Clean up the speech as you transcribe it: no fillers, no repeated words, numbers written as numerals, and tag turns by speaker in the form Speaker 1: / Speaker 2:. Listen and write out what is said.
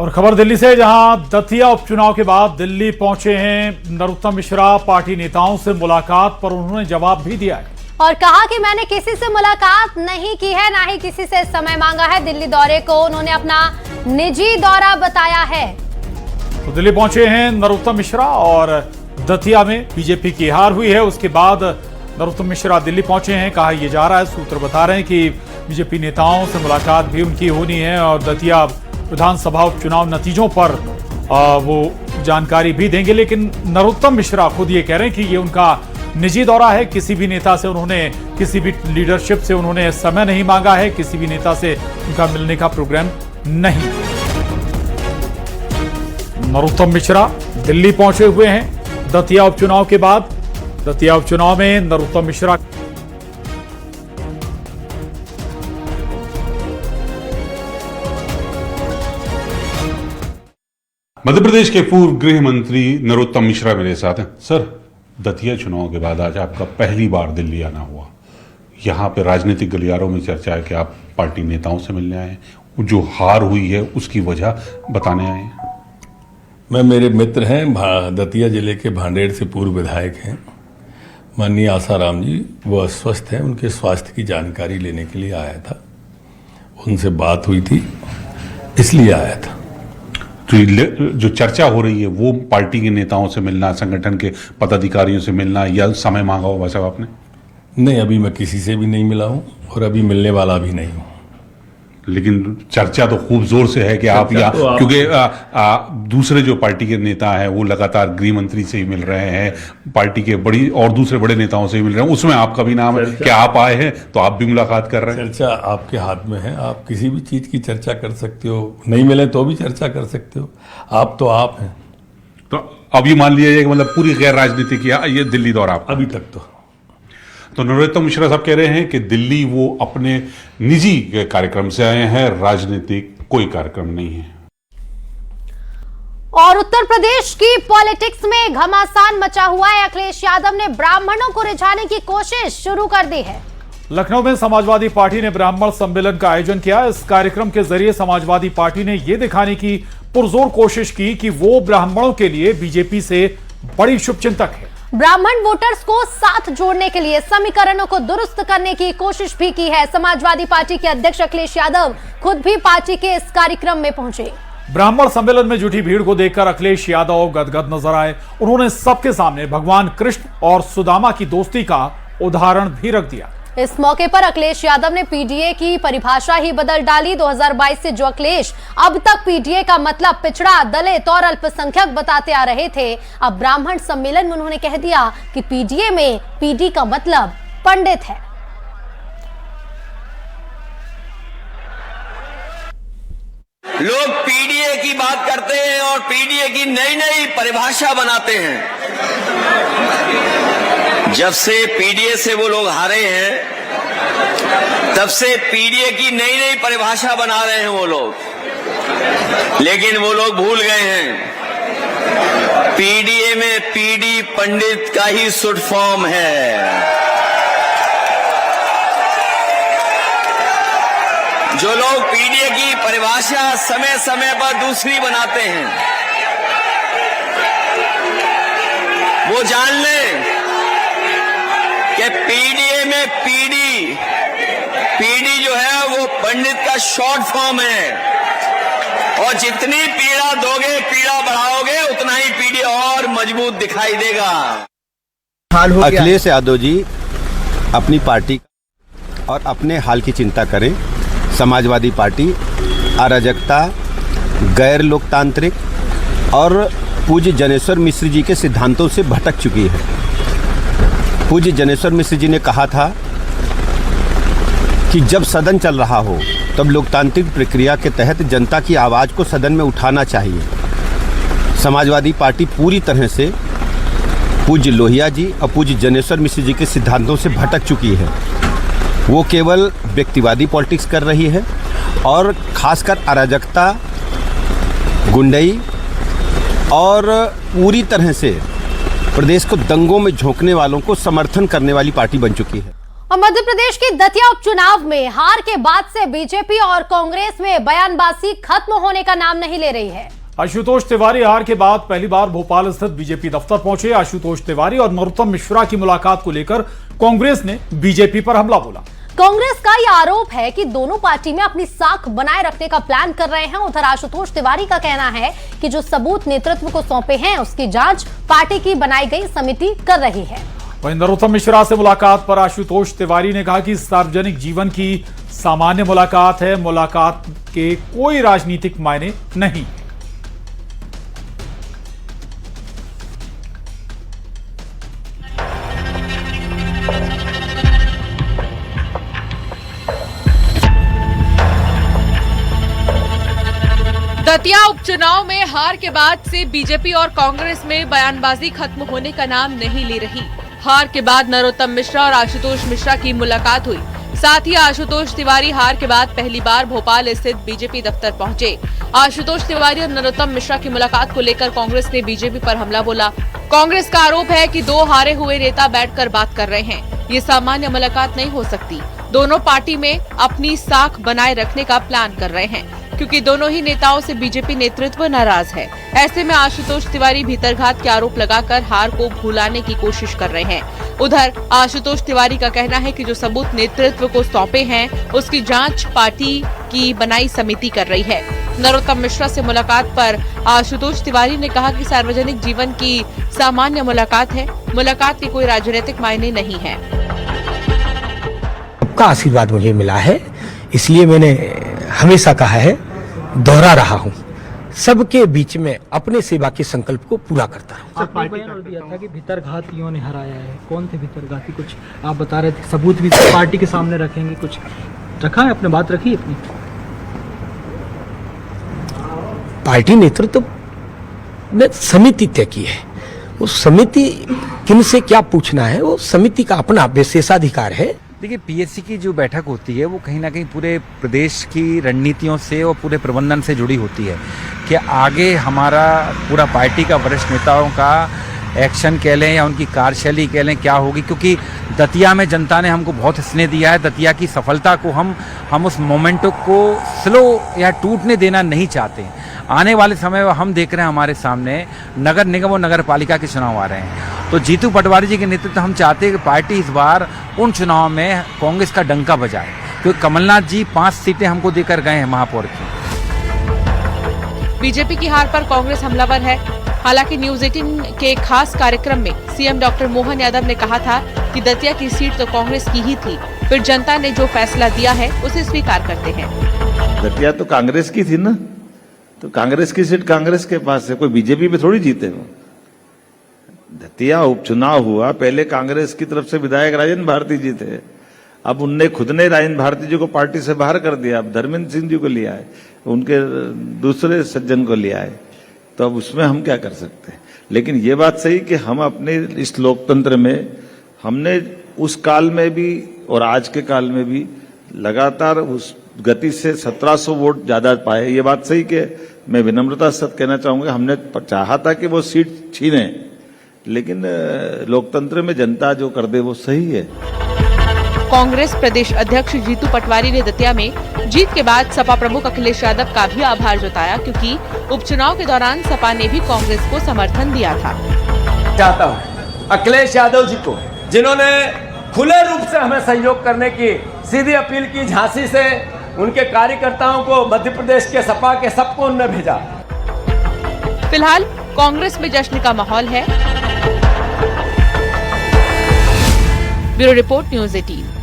Speaker 1: और खबर दिल्ली से, जहां दतिया उपचुनाव के बाद दिल्ली पहुंचे हैं नरोत्तम मिश्रा। पार्टी नेताओं से मुलाकात पर उन्होंने जवाब भी दिया है
Speaker 2: और कहा कि मैंने किसी से मुलाकात नहीं की है, ना ही किसी से समय मांगा है। दिल्ली दौरे को उन्होंने अपना निजी दौरा बताया है।
Speaker 1: तो दिल्ली पहुंचे हैं नरोत्तम मिश्रा और दतिया में बीजेपी की हार हुई है। उसके बाद नरोत्तम मिश्रा दिल्ली पहुंचे हैं। कहा यह जा रहा है, सूत्र बता रहे हैं कि बीजेपी नेताओं से मुलाकात भी उनकी होनी है और दतिया विधानसभा उपचुनाव नतीजों पर वो जानकारी भी देंगे। लेकिन नरोत्तम मिश्रा खुद ये कह रहे हैं कि ये उनका निजी दौरा है। किसी भी नेता से उन्होंने, किसी भी लीडरशिप से उन्होंने समय नहीं मांगा है। किसी भी नेता से उनका मिलने का प्रोग्राम नहीं। नरोत्तम मिश्रा दिल्ली पहुंचे हुए हैं दतिया उपचुनाव के बाद। दतिया उपचुनाव में नरोत्तम मिश्रा
Speaker 3: मध्य प्रदेश के पूर्व गृह मंत्री नरोत्तम मिश्रा मेरे साथ हैं। सर, दतिया चुनाव के बाद आज आपका पहली बार दिल्ली आना हुआ। यहाँ पे राजनीतिक गलियारों में चर्चा है कि आप पार्टी नेताओं से मिलने आए हैं, जो हार हुई है उसकी वजह बताने आए हैं।
Speaker 4: मैं, मेरे मित्र हैं, दतिया जिले के भांडेर से पूर्व विधायक हैं माननीय आसाराम जी। वो अस्वस्थ हैं, उनके स्वास्थ्य की जानकारी लेने के लिए आया था। उनसे बात हुई थी, इसलिए आया था।
Speaker 3: तो जो चर्चा हो रही है वो पार्टी के नेताओं से मिलना, संगठन के पदाधिकारियों से मिलना, या समय मांगा होगा साहब आपने?
Speaker 4: नहीं, अभी मैं किसी से भी नहीं मिला हूं और अभी मिलने वाला भी नहीं हूं।
Speaker 3: लेकिन चर्चा तो खूब जोर से है कि आप या तो क्योंकि दूसरे जो पार्टी के नेता हैं वो लगातार गृह मंत्री से ही मिल रहे हैं, पार्टी के बड़ी और दूसरे बड़े नेताओं से ही मिल रहे हैं। उसमें आपका भी नाम है कि आप आए हैं तो आप भी मुलाकात कर रहे हैं।
Speaker 4: चर्चा आपके हाथ में है, आप किसी भी चीज की चर्चा कर सकते हो। नहीं मिले तो भी चर्चा कर सकते हो। आप तो आप हैं।
Speaker 3: तो अब ये मान लिया जाए कि मतलब पूरी गैर राजनीतिक ये दिल्ली दौरा आपका?
Speaker 4: अभी तक तो
Speaker 3: नरोत्तम मिश्रा साहब कह रहे हैं कि दिल्ली वो अपने निजी कार्यक्रम से आए हैं, राजनीतिक कोई कार्यक्रम नहीं है।
Speaker 2: और उत्तर प्रदेश की पॉलिटिक्स में घमासान मचा हुआ है। अखिलेश यादव ने ब्राह्मणों को रिझाने की कोशिश शुरू कर दी है।
Speaker 1: लखनऊ में समाजवादी पार्टी ने ब्राह्मण सम्मेलन का आयोजन किया। इस कार्यक्रम के जरिए समाजवादी पार्टी ने यह दिखाने की पुरजोर कोशिश की कि वो ब्राह्मणों के लिए बीजेपी से बड़ी शुभचिंतक है।
Speaker 2: ब्राह्मण वोटर्स को साथ जोड़ने के लिए समीकरणों को दुरुस्त करने की कोशिश भी की है। समाजवादी पार्टी के अध्यक्ष अखिलेश यादव खुद भी पार्टी के इस कार्यक्रम में पहुंचे।
Speaker 1: ब्राह्मण सम्मेलन में जुटी भीड़ को देखकर अखिलेश यादव गदगद नजर आए। उन्होंने सबके सामने भगवान कृष्ण और सुदामा की दोस्ती का उदाहरण भी रख दिया।
Speaker 2: इस मौके पर अखिलेश यादव ने पीडीए की परिभाषा ही बदल डाली। 2022 से जो अखिलेश अब तक पीडीए का मतलब पिछड़ा, दलित और अल्पसंख्यक बताते आ रहे थे, अब ब्राह्मण सम्मेलन में उन्होंने कह दिया कि पीडीए में पीडी का मतलब पंडित है।
Speaker 5: लोग पीडीए की बात करते हैं और पीडीए की नई नई परिभाषा बनाते हैं। जब से पीडीए से वो लोग हारे हैं, तब से पीडीए की नई नई परिभाषा बना रहे हैं वो लोग। लेकिन वो लोग भूल गए हैं, पीडीए में पीडी पंडित का ही शॉर्ट फॉर्म है। जो लोग पीडीए की परिभाषा समय समय पर दूसरी बनाते हैं, वो जान लें कि पीडीए में पीडी जो है वो पंडित का शॉर्ट फॉर्म है। और जितनी पीड़ा दोगे, पीड़ा बढ़ाओगे, उतना ही पीडी और मजबूत दिखाई देगा।
Speaker 6: अखिलेश यादव जी अपनी पार्टी और अपने हाल की चिंता करें। समाजवादी पार्टी अराजकता, गैर लोकतांत्रिक और पूज्य जनेश्वर मिश्र जी के सिद्धांतों से भटक चुकी है। पूज्य जनेश्वर मिश्र जी ने कहा था कि जब सदन चल रहा हो तब लोकतांत्रिक प्रक्रिया के तहत जनता की आवाज़ को सदन में उठाना चाहिए। समाजवादी पार्टी पूरी तरह से पूज्य लोहिया जी और पूज्य जनेश्वर मिश्र जी के सिद्धांतों से भटक चुकी है। वो केवल व्यक्तिवादी पॉलिटिक्स कर रही है और खासकर अराजकता, गुंडई और पूरी तरह से प्रदेश को दंगों में झोंकने वालों को समर्थन करने वाली पार्टी बन चुकी है।
Speaker 2: और मध्य प्रदेश के दतिया उपचुनाव में हार के बाद से बीजेपी और कांग्रेस में बयानबाजी खत्म होने का नाम नहीं ले रही है।
Speaker 1: आशुतोष तिवारी हार के बाद पहली बार भोपाल स्थित बीजेपी दफ्तर पहुंचे। आशुतोष तिवारी और नरोत्तम मिश्रा की मुलाकात को लेकर कांग्रेस ने बीजेपी पर हमला बोला।
Speaker 2: कांग्रेस का यह आरोप है कि दोनों पार्टी में अपनी साख बनाए रखने का प्लान कर रहे हैं। उधर आशुतोष तिवारी का कहना है कि जो सबूत नेतृत्व को सौंपे हैं उसकी जांच पार्टी की बनाई गई समिति कर रही है।
Speaker 1: वहीं नरोत्तम मिश्रा से मुलाकात पर आशुतोष तिवारी ने कहा कि सार्वजनिक जीवन की सामान्य मुलाकात है, मुलाकात के कोई राजनीतिक मायने नहीं।
Speaker 7: दतिया उपचुनाव में हार के बाद से बीजेपी और कांग्रेस में बयानबाजी खत्म होने का नाम नहीं ले रही। हार के बाद नरोत्तम मिश्रा और आशुतोष मिश्रा की मुलाकात हुई। साथ ही आशुतोष तिवारी हार के बाद पहली बार भोपाल स्थित बीजेपी दफ्तर पहुंचे। आशुतोष तिवारी और नरोत्तम मिश्रा की मुलाकात को लेकर कांग्रेस ने बीजेपी पर हमला बोला। कांग्रेस का आरोप है कि दो हारे हुए नेता बैठकर बात कर रहे हैं। ये सामान्य मुलाकात नहीं हो सकती। दोनों पार्टी में अपनी साख बनाए रखने का प्लान कर रहे हैं, क्योंकि दोनों ही नेताओं से बीजेपी नेतृत्व नाराज है। ऐसे में आशुतोष तिवारी भीतरघात के आरोप लगाकर हार को भुलाने की कोशिश कर रहे हैं। उधर आशुतोष तिवारी का कहना है कि जो सबूत नेतृत्व को सौंपे हैं उसकी जांच पार्टी की बनाई समिति कर रही है। नरोत्तम मिश्रा से मुलाकात पर आशुतोष तिवारी ने कहा कि सार्वजनिक जीवन की सामान्य मुलाकात है, मुलाकात के कोई राजनीतिक मायने नहीं है।
Speaker 8: आपका आशीर्वाद मुझे मिला है, इसलिए मैंने हमेशा कहा है, दोहरा रहा हूँ, सबके बीच में अपने सेवा के संकल्प को पूरा करता हूँ।
Speaker 9: आपने बयान दिया था कि भीतरघातियों ने हराया है। कौन थे भीतरघाती? कुछ आप बता रहे थे, सबूत भी पार्टी के सामने रखेंगे। कुछ रखा है? अपने बात रखी अपनी?
Speaker 8: पार्टी नेतृत्व ने समिति तय की है। वो समिति किनसे क्या पूछना है वो समिति का अपना विशेषाधिकार है।
Speaker 10: देखिए, पीएससी की जो बैठक होती है वो कहीं ना कहीं पूरे प्रदेश की रणनीतियों से और पूरे प्रबंधन से जुड़ी होती है कि आगे हमारा पूरा पार्टी का वरिष्ठ नेताओं का एक्शन कह लें या उनकी कार्यशैली कह लें क्या होगी, क्योंकि दतिया में जनता ने हमको बहुत स्नेह दिया है। दतिया की सफलता को हम उस मोमेंटो को स्लो या टूटने देना नहीं चाहते। आने वाले समय में हम देख रहे हैं हमारे सामने नगर निगम और नगर पालिका के चुनाव आ रहे हैं, तो जीतू पटवारी जी के नेतृत्व हम चाहते हैं कि पार्टी इस बार उन चुनाव में कांग्रेस का डंका बजाए, क्योंकि कमलनाथ जी 5 सीटें हमको देकर गए हैं महापौर की।
Speaker 7: बीजेपी की हार पर कांग्रेस हमलावर है। हालांकि न्यूज 18 के खास कार्यक्रम में सीएम डॉक्टर मोहन यादव ने कहा था कि दतिया की सीट तो कांग्रेस की ही थी, फिर जनता ने जो फैसला दिया है उसे स्वीकार करते हैं।
Speaker 11: दतिया तो कांग्रेस की थी ना, तो कांग्रेस की सीट कांग्रेस के पास है, कोई बीजेपी में थोड़ी जीते हो। दतिया उपचुनाव हुआ, पहले कांग्रेस की तरफ से विधायक राजेंद्र भारती जी थे, अब उनने खुद ने राजेंद्र भारती जी को पार्टी से बाहर कर दिया, अब धर्मेंद्र सिंह जी को लिया है, उनके दूसरे सज्जन को लिया है, तो अब उसमें हम क्या कर सकते हैं। लेकिन ये बात सही कि हम अपने इस लोकतंत्र में हमने उस काल में भी और आज के काल में भी लगातार उस गति से 1700 वोट ज्यादा पाए। ये बात सही कि मैं विनम्रता से कहना चाहूंगा, हमने चाहा था कि वो सीट छीने, लेकिन लोकतंत्र में जनता जो कर दे वो सही है।
Speaker 7: कांग्रेस प्रदेश अध्यक्ष जीतू पटवारी ने दतिया में जीत के बाद सपा प्रमुख अखिलेश यादव का भी आभार जताया, क्योंकि उपचुनाव के दौरान सपा ने भी कांग्रेस को समर्थन दिया था।
Speaker 12: चाहता हूं अखिलेश यादव जी को, जिन्होंने खुले रूप से हमें सहयोग करने की सीधी अपील की, झांसी से उनके कार्यकर्ताओं को मध्य प्रदेश के सपा के सबको उन्होंने भेजा।
Speaker 7: फिलहाल कांग्रेस में जश्न का माहौल है। Bureau report news 18।